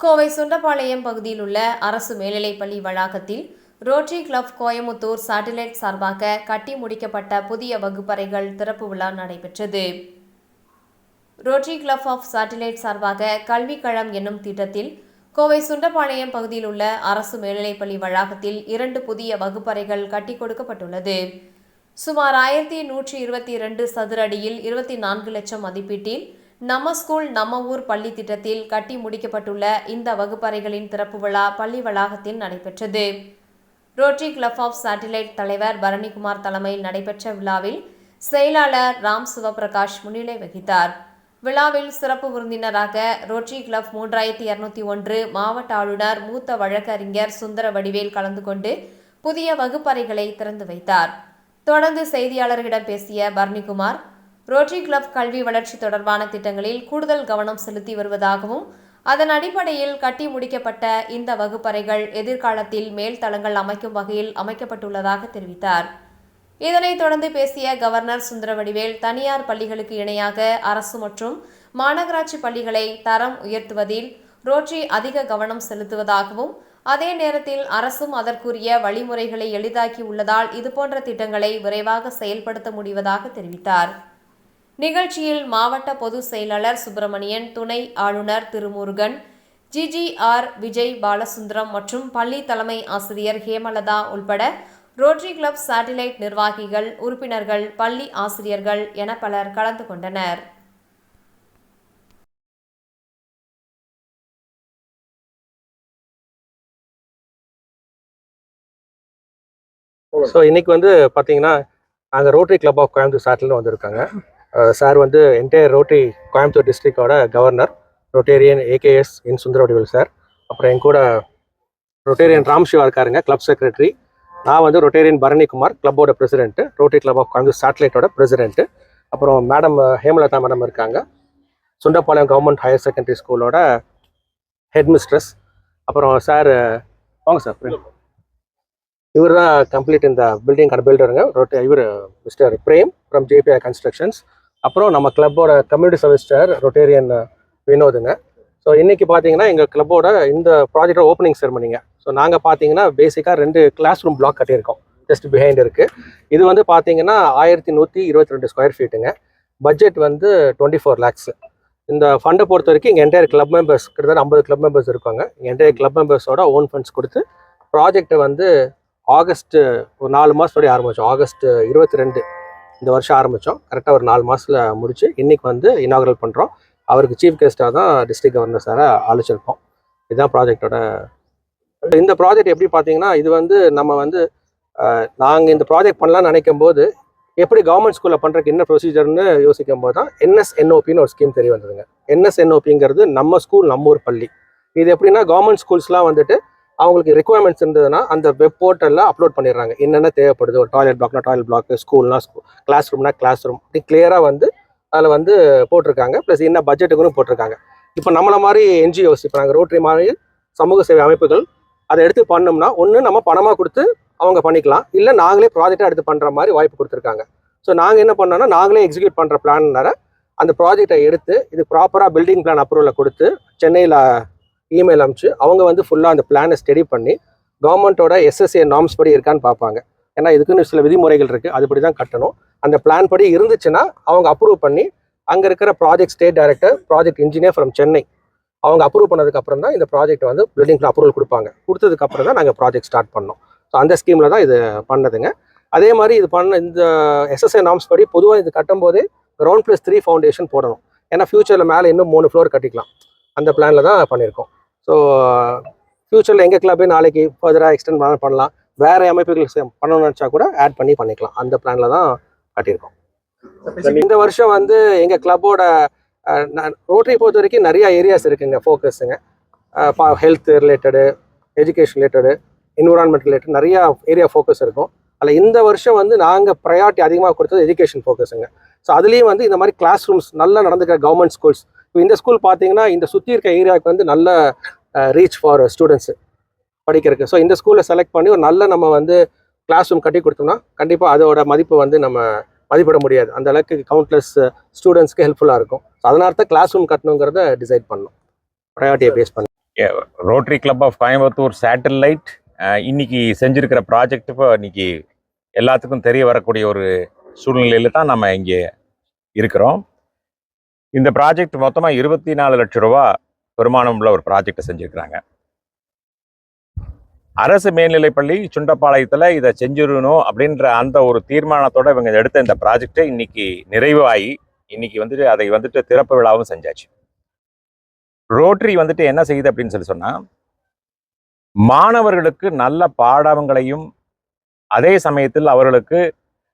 கோவை சுண்டபாளையம் பகுதியில் உள்ள அரசு மேல்நிலைப்பள்ளி வளாகத்தில் ரோட்டரி கிளப் கோயமுத்தூர் சாட்டிலைட் சார்பாக கட்டி முடிக்கப்பட்ட புதிய வகுப்பறைகள் திறப்பு விழா நடைபெற்றது. ரோட்டரி கிளப் ஆஃப் சாட்டிலைட் சார்பாக கல்விக்களம் என்னும் திட்டத்தில் கோவை சுண்டபாளையம் பகுதியில் உள்ள அரசு மேல்நிலைப்பள்ளி வளாகத்தில் 2 புதிய வகுப்பறைகள் கட்டி கொடுக்கப்பட்டுள்ளது. சுமார் 1122 சதுர அடியில் 24 லட்சம் மதிப்பீட்டில் நம்ம ஸ்கூல் நம்ம ஊர் பள்ளி திட்டத்தில் கட்டி முடிக்கப்பட்டுள்ள இந்த வகுப்பறைகளின் திறப்பு விழா பள்ளி வளாகத்தில் நடைபெற்றது. ரோட்டரி கிளப் ஆஃப் சாட்டிலைட் தலைவர் பரணிக்குமார் தலைமையில் நடைபெற்ற விழாவில் செயலாளர் ராம் சிவபிரகாஷ் முன்னிலை வகித்தார். விழாவில் சிறப்பு விருந்தினராக ரோட்டரி கிளப் 3201 மாவட்ட ஆளுநர் மூத்த வழக்கறிஞர் சுந்தர வடிவேல் கலந்து கொண்டு புதிய வகுப்பறைகளை திறந்து வைத்தார். தொடர்ந்து செய்தியாளர்களிடம் பேசிய பரணிக்குமார், ரோட்டரி கிளப் கல்வி வளர்ச்சி தொடர்பான திட்டங்களில் கூடுதல் கவனம் செலுத்தி வருவதாகவும், அதன் அடிப்படையில் கட்டி முடிக்கப்பட்ட இந்த வகுப்பறைகள் எதிர்காலத்தில் மேல் தளங்கள் அமைக்கும் வகையில் அமைக்கப்பட்டுள்ளதாக தெரிவித்தார். இதனைத் தொடர்ந்து பேசிய கவர்னர் சுந்தரவடிவேல், தனியார் பள்ளிகளுக்கு இணையாக அரசு மற்றும் மாநகராட்சி பள்ளிகளை தரம் உயர்த்துவதில் ரோட்டரி அதிக கவனம் செலுத்துவதாகவும், அதே நேரத்தில் அரசும் அதற்குரிய வழிமுறைகளை எளிதாக்கி உள்ளதால் இதுபோன்ற திட்டங்களை விரைவாக செயல்படுத்த முடிவதாக தெரிவித்தார். நிகழ்ச்சியில் மாவட்ட பொதுச் செயலாளர் சுப்பிரமணியன், துணை ஆளுநர் திருமுருகன், GGR விஜய் பாலசுந்தரம் மற்றும் பள்ளி தலைமை ஆசிரியர் ஹேமலதா உள்பட ரோட்டரி கிளப் சாட்டிலைட் நிர்வாகிகள், உறுப்பினர்கள், பள்ளி ஆசிரியர்கள் என பலர் கலந்து கொண்டனர். இன்னைக்கு பார்த்தீங்கன்னா நாங்கள் Rotary club of Coimbatore satellite வந்திருக்காங்க. சார் என்டையர் ரோட்டரி கோயம்புத்தூர் டிஸ்ட்ரிக்டோட governor, Rotarian AKS N Sundaravadivel sir, அப்புறம் என் கூட ரொட்டேரியன் ராம்சிவா இருக்காருங்க, கிளப் செக்ரட்டரி. நான் ரொட்டேரியன் பரணிக்குமார், கிளப்போட president, Rotary club of Coimbatore சாட்டிலைட்டோட பிரசிடென்ட்டு. அப்புறம் மேடம் ஹேமலதா மேடம் இருக்காங்க, சுண்டபாளையம் கவர்மெண்ட் ஹையர் செகண்டரி ஸ்கூலோட ஹெட் மிஸ்ட்ரஸ். அப்புறம் சார் வாங்க சார், இவர் தான் கம்ப்ளீட் இந்த பில்டிங்கான பில்டருங்க. இவர் mister Prem from JPI constructions. அப்புறம் நம்ம கிளப்போட கம்யூனிட்டி சர்வீஸ் சார் ரொட்டேரியன் வினோதுங்க. ஸோ இன்றைக்கி பார்த்தீங்கன்னா எங்கள் கிளப்போட இந்த ப்ராஜெக்டோட ஓப்பனிங் செரமனிங்க. ஸோ நாங்கள் பார்த்தீங்கன்னா பேசிக்காக 2 கிளாஸ் ரூம் பிளாக் கட்டியிருக்கோம், ஜஸ்ட் பிஹைண்ட் இருக்குது. இது பார்த்தீங்கன்னா 1122 ஸ்கொயர் ஃபீட்டுங்க. Budget 24 lakhs. இந்த ஃபண்டை பொறுத்த வரைக்கும் எங்கள் என்டையர் கிளப் மெம்பர்ஸ், கிட்டத்தட்ட 50 கிளப் மெம்பர்ஸ் இருக்காங்க. என்டையர் கிளப் மெம்பர்ஸோட ஓன் ஃபண்ட்ஸ் கொடுத்து ப்ராஜெக்டை ஆகஸ்ட் ஒரு 4 மாதத்தோடய ஆரம்பித்தோம். ஆகஸ்ட் 22 இந்த வருஷம் ஆரம்பித்தோம். கரெக்டாக ஒரு 4 மாதத்தில் முடிச்சு இன்றைக்கி இனாகரல் பண்ணுறோம். அவருக்கு சீஃப் கெஸ்ட்டாக தான் டிஸ்ட்ரிக்ட் கவர்னர் சாரை அழைச்சிருக்கோம். இதுதான் ப்ராஜெக்டோட. இந்த ப்ராஜெக்ட் எப்படி பார்த்தீங்கன்னா, இது நம்ம நாங்கள் இந்த ப்ராஜெக்ட் பண்ணலாம்னு நினைக்கும் போது எப்படி கவர்மெண்ட் ஸ்கூலில் பண்ணுறதுக்கு என்ன ப்ரொசீஜர்னு யோசிக்கும் போது தான் NSNOPன்னு ஒரு ஸ்கீம் தெரிய வந்ததுங்க. NSNOPங்கிறது நம்ம ஸ்கூல் நம்ம ஊர் பள்ளி. இது எப்படின்னா, கவர்மெண்ட் ஸ்கூல்ஸ்லாம் அவங்களுக்கு ரெக்குவயர்மெண்ட்ஸ் இருந்ததுன்னா அந்த வெப் போர்ட்டலில் அப்லோட் பண்ணிடுறாங்க. என்னென்ன தேவைப்படுது, ஒரு டாய்லெட் பிளாக்னா டாய்லெட் பிளாக், ஸ்கூல்னா கிளாஸ் ரூம்னா கிளாஸ் ரூம், அப்படி கிளியராக அதில் போட்டிருக்காங்க. ப்ளஸ் என்ன பட்ஜெட்டுக்குன்னு போட்டிருக்காங்க. இப்போ நம்மளை மாதிரி NGOs, இப்போ நாங்கள் ரோட்டரி மாதிரி சமூக சேவை அமைப்புகள் அதை எடுத்து பண்ணோம்னா, ஒன்று நம்ம பணமாக கொடுத்து அவங்க பண்ணிக்கலாம், இல்லை நாங்களே ப்ராஜெக்டாக எடுத்து பண்ணுற மாதிரி வாய்ப்பு கொடுத்துருக்காங்க. ஸோ நாங்கள் என்ன பண்ணோன்னா, நாங்களே எக்ஸிக்யூட் பண்ணுற பிளான்னார அந்த ப்ராஜெக்டை எடுத்து இது ப்ராப்பராக பில்டிங் பிளான் அப்ரூவலை கொடுத்து சென்னையில் இமெயில் அனுப்பிச்சு அவங்க ஃபுல்லாக அந்த பிளானை ஸ்டடி பண்ணி கவர்மெண்ட்டோட SSA நார்ம்ஸ் படி இருக்கான்னு பார்ப்பாங்க. ஏன்னா இதுக்குன்னு சில விதிமுறைகள் இருக்குது, அதுபடி தான் கட்டணும். அந்த பிளான் படி இருந்துச்சுன்னா அவங்க அப்ரூவ் பண்ணி அங்கே இருக்கிற project state director, project engineer from Chennai அவங்க அப்ரூவ் பண்ணதுக்கப்புறம் தான் இந்த ப்ராஜெக்ட் பில்டிங் அப்ரூவல் கொடுப்பாங்க. கொடுத்ததுக்கப்புறம் தான் நாங்கள் ப்ராஜெக்ட் ஸ்டார்ட் பண்ணோம். ஸோ அந்த ஸ்கீமில் தான் இது பண்ணதுங்க. அதே மாதிரி இது பண்ண இந்த SSA நார்ம்ஸ் படி பொதுவாக இது கட்டும்போதே ground plus 3 ஃபவுண்டேஷன் போடணும். ஏன்னா ஃபியூச்சரில் மேலே இன்னும் 3 ஃப்ளோர் கட்டிக்கலாம். அந்த பிளானில் தான் பண்ணியிருக்கோம். ஸோ ஃபியூச்சரில் எங்கள் கிளப்பே நாளைக்கு ஃபர்தராக எக்ஸ்டெண்ட் பண்ணலாம், வேறு அமைப்புகள் பண்ணணும்னு நினச்சா கூட ஆட் பண்ணி பண்ணிக்கலாம். அந்த பிளானில் தான் கட்டியிருக்கோம். இந்த வருஷம் எங்கள் கிளப்போட ரோட்டரி பொறுத்த வரைக்கும் நிறைய ஏரியாஸ் இருக்குங்க, ஃபோக்கஸுங்க. Health related, education related, environment related நிறையா ஏரியா ஃபோக்கஸ் இருக்கும். அதில் இந்த வருஷம் நாங்கள் ப்ரையாரிட்டி அதிகமாக கொடுத்தது எஜுகேஷன் ஃபோக்கஸுங்க. ஸோ அதுலேயும் இந்த மாதிரி கிளாஸ் ரூம்ஸ் நல்லா நடந்துக்கிற கவர்மெண்ட் ஸ்கூல்ஸ். இப்போ இந்த ஸ்கூல் பார்த்தீங்கன்னா இந்த சுற்றி இருக்க ஏரியாவுக்கு நல்ல ரீச் ஃபார் ஸ்டூடெண்ட்ஸு படிக்கிறதுக்கு. ஸோ இந்த ஸ்கூலில் செலக்ட் பண்ணி ஒரு நல்ல நம்ம கிளாஸ் ரூம் கட்டி கொடுத்தோம்னா கண்டிப்பாக அதோட மதிப்பு நம்ம மதிப்பிட முடியாது. அந்த அளவுக்கு கவுண்ட்லெஸ் ஸ்டூடெண்ட்ஸ்க்கு ஹெல்ப்ஃபுல்லாக இருக்கும். ஸோ அதனால தான் கிளாஸ் ரூம் கட்டணுங்கிறத டிசைட் பண்ணணும், ப்ரையாரிட்டியை பேஸ் பண்ணி. Rotary club of Coimbatore satellite இன்னைக்கு செஞ்சிருக்கிற ப்ராஜெக்ட் இப்போ இன்னைக்கு எல்லாத்துக்கும் தெரிய வரக்கூடிய ஒரு சூழ்நிலையில தான் நம்ம இங்கே இருக்கிறோம். இந்த ப்ராஜெக்ட் மொத்தமாக 24 லட்சம் ரூபா வருமானம் உள்ள ஒரு ப்ராஜெக்டை செஞ்சுருக்கிறாங்க. அரசு மேல்நிலைப்பள்ளி சுண்டப்பாளையத்தில் இதை செஞ்சிடணும் அப்படின்ற அந்த ஒரு தீர்மானத்தோட இவங்க எடுத்த இந்த ப்ராஜெக்டை இன்னைக்கு நிறைவாகி இன்னைக்கு வந்துட்டு அதை வந்துட்டு திறப்பு விழாவும் செஞ்சாச்சு. ரோட்டரி வந்துட்டு என்ன செய்யுது அப்படின்னு சொன்னா, மாணவர்களுக்கு நல்ல பாடங்களையும் அதே சமயத்தில் அவர்களுக்கு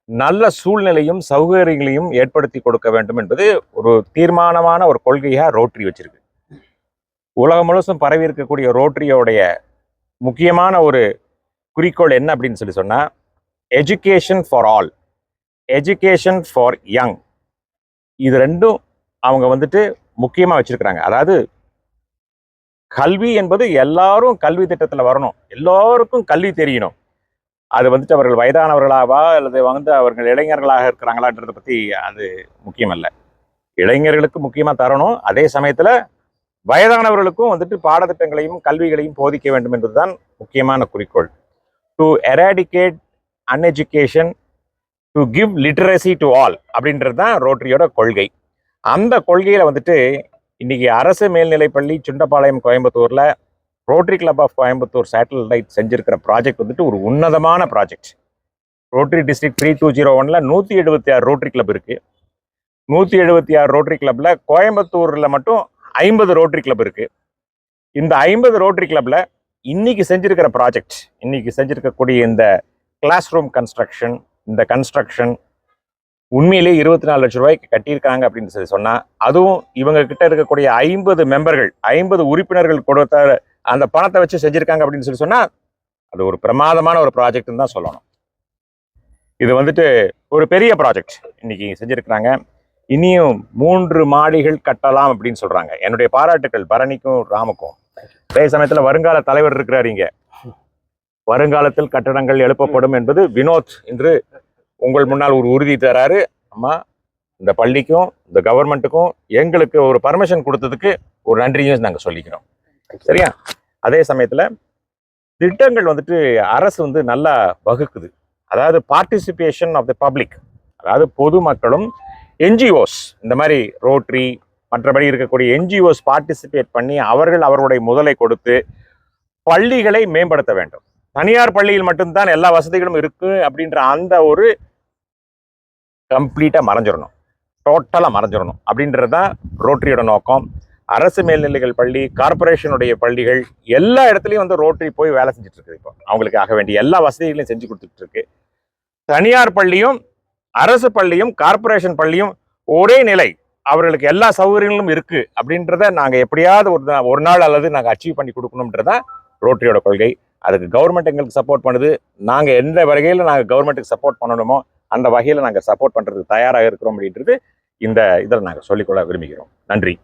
நல்ல சூழ்நிலையும் சௌகரியங்களையும் ஏற்படுத்தி கொடுக்க வேண்டும் என்பது ஒரு தீர்மானமான ஒரு கொள்கையா ரோட்டரி வச்சிருக்கு. உலகம் முழுசும் பரவி இருக்கக்கூடிய ரோட்டரியோடைய முக்கியமான ஒரு குறிக்கோள் என்ன அப்படின்னு சொன்னா, education for all, education for young, இது ரெண்டும் அவங்க வந்துட்டு முக்கியமா வச்சிருக்கிறாங்க. அதாவது கல்வி என்பது எல்லாரும் கல்வி திட்டத்தில் வரணும், எல்லாருக்கும் கல்வி தெரியணும். அது வந்துட்டு அவர்கள் வயதானவர்களாவா அல்லது அவர்கள் இளைஞர்களாக இருக்கிறாங்களான்றதை பற்றி அது முக்கியமல்ல. இளைஞர்களுக்கு முக்கியமாக தரணும், அதே சமயத்தில் வயதானவர்களுக்கும் வந்துட்டு பாடத்திட்டங்களையும் கல்விகளையும் போதிக்க வேண்டும் என்பதுதான் முக்கியமான குறிக்கோள். To eradicate uneducation, to give literacy to all அப்படின்றது தான் ரோட்டரியோட கொள்கை. அந்த கொள்கையில் வந்துட்டு இன்னைக்கு அரசு மேல்நிலைப்பள்ளி சுண்டப்பாளையம் கோயம்புத்தூர்ல Rotary club of Coimbatore satellite செஞ்சிருக்கிற ப்ராஜெக்ட் வந்துட்டு ஒரு உன்னதமான ப்ராஜெக்ட். ரோட்டரி டிஸ்ட்ரிக்ட் 3201ல 176 ரோட்டரி கிளப் இருக்கு. 176 ரோட்டரி கிளப்ல கோயம்புத்தூர்ல மட்டும் 50 ரோட்டரி கிளப் இருக்கு. இந்த 50 ரோட்டரி கிளப்ல இன்னைக்கு செஞ்சிருக்கிற ப்ராஜெக்ட், இன்னைக்கு செஞ்சிருக்கக்கூடிய இந்த கிளாஸ் ரூம் கன்ஸ்ட்ரக்ஷன், இந்த கன்ஸ்ட்ரக்ஷன் உண்மையிலேயே 24 லட்சம் ரூபாய்க்கு கட்டியிருக்காங்க அப்படின்னு சொன்னா, அதுவும் இவங்க கிட்ட இருக்கக்கூடிய 50 மெம்பர்கள், 50 உறுப்பினர்கள் கொடுத்த அந்த பணத்தை வச்சு செஞ்சிருக்காங்க அப்படின்னு சொன்னா, அது ஒரு பிரமாதமான ஒரு ப்ராஜெக்ட்னு தான் சொல்லணும். இது வந்துட்டு ஒரு பெரிய ப்ராஜெக்ட் இன்னைக்கு செஞ்சிருக்கிறாங்க. இனியும் 3 மாடிகள் கட்டலாம் அப்படின்னு சொல்றாங்க. என்னுடைய பாராட்டுக்கள் பரணிக்கும் ராமுக்கும். அதே சமயத்துல வருங்கால தலைவர் இருக்கிறார் இங்க. வருங்காலத்தில் கட்டடங்கள் எழுப்பப்படும் என்பது வினோத் என்று உங்கள் முன்னால் ஒரு உறுதி தராரு. அம்மா, இந்த பள்ளிக்கும் இந்த கவர்மெண்ட்டுக்கும் எங்களுக்கு ஒரு பர்மிஷன் கொடுத்ததுக்கு ஒரு நன்றியும் நாங்கள் சொல்லிக்கிறோம். சரியா? அதே சமயத்தில் திட்டங்கள் வந்துட்டு அரசு வந்து நல்லா வகுக்குது. அதாவது பார்ட்டிசிபேஷன் ஆஃப் த பப்ளிக், அதாவது பொதுமக்களும் என்ஜிஓஸ், இந்த மாதிரி ரோட்டரி மற்றபடி இருக்கக்கூடிய என்ஜிஓஸ் பார்ட்டிசிபேட் பண்ணி அவர்கள் அவர்களுடைய முதலை கொடுத்து பள்ளிகளை மேம்படுத்த வேண்டும். தனியார் பள்ளியில் மட்டும்தான் எல்லா வசதிகளும் இருக்கு அப்படின்ற அந்த ஒரு கம்ப்ளீட்டா மறைஞ்சிடணும், டோட்டலா மறைஞ்சிடணும் அப்படின்றது தான் ரோட்டரியோட நோக்கம். அரசு மேல்நிலைகள் பள்ளி, கார்பரேஷனுடைய பள்ளிகள் எல்லா இடத்துலையும் வந்து ரோட்டரி போய் வேலை செஞ்சுட்டு இருக்கு. இப்போ அவங்களுக்கு ஆக வேண்டிய எல்லா வசதிகளையும் செஞ்சு கொடுத்துட்டு இருக்கு. தனியார் பள்ளியும் அரசு பள்ளியும் கார்பரேஷன் பள்ளியும் ஒரே நிலை, அவர்களுக்கு எல்லா சௌகரியங்களும் இருக்கு அப்படின்றத நாங்கள் எப்படியாவது ஒரு நாள் அல்லது நாங்கள் அச்சீவ் பண்ணி கொடுக்கணும்ன்றதான் ரோட்டரியோட கொள்கை. அதுக்கு கவர்மெண்ட் எங்களுக்கு சப்போர்ட் பண்ணுது. நாங்கள் எந்த வகையில் நாங்கள் கவர்மெண்ட்டுக்கு சப்போர்ட் பண்ணணுமோ அந்த வகையில் நாங்கள் சப்போர்ட் பண்ணுறதுக்கு தயாராக இருக்கிறோம் அப்படின்றது இந்த இதில் நாங்கள் சொல்லிக்கொள்ள விரும்புகிறோம். நன்றி.